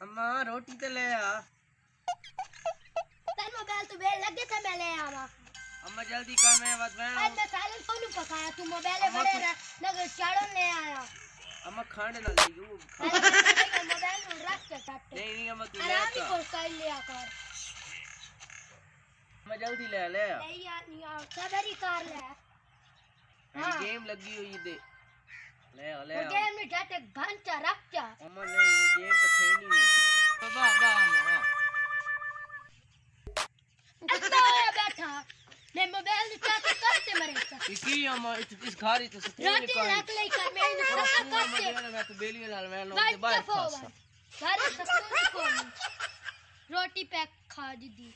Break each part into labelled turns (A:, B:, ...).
A: अम्मा रोटी तो ले आ।
B: तेरे मोबाइल तो बेल लगे थे मैं ले आवा।
A: अम्मा जल्दी कर मैं बात मैं।
B: आज मैं सालन फोन पकाया तू मोबाइल बड़े नगर चाड़न ले आया।
A: अम्मा खाने ना ले यू।
B: मोबाइल में रख के टाटे।
A: नहीं अम्मा तू ले
B: आराम को स्टाइल लिया कर।
A: अम्मा जल्दी ले ले।
B: नहीं यार नहीं यार सवेरी कार ले।
A: हाँ गेम लगी हुई दे। ले ले।
B: और गेम में जाते घंटा रख जा।
A: अम्मा नहीं गेम तो खेलनी हुई। बाबा बाबा।
B: इतना है बैठा। मैं मोबाइल निकाल करते मरे।
A: की अम्मा इस घारी तो सत्य
B: रोटी रख ले कर मैं सब करते।
A: मैं तो बेली में डाल मैं लोग के बाहर फंसा।
B: घर सब को रोटी पैक खा दी।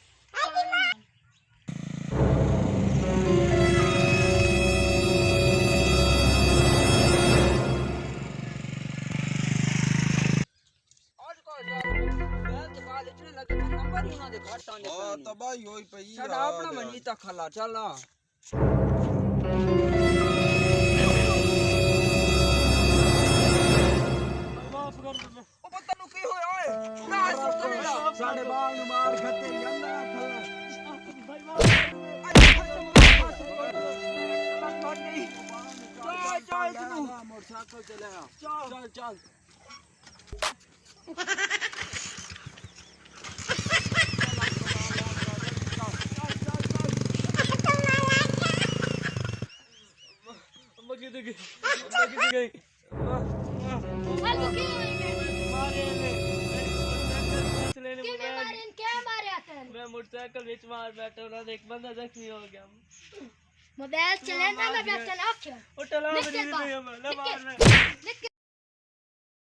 C: तबाही होई पई
D: साडा अपना मनीता खला चल ना
A: माफ कर दे
D: ओ पता नु की होया ओए ना ऐसा
C: साडे बाल नु मार खते यंदा खला मोटरसाइकिल चलेगा चल चल
A: मोटरसाइकिल बीच मार बैठा ना देख बंदा जख्मी हो गया
B: मोबाइल चलाना मैं बैठा ना
A: वो टला नहीं है मैं मार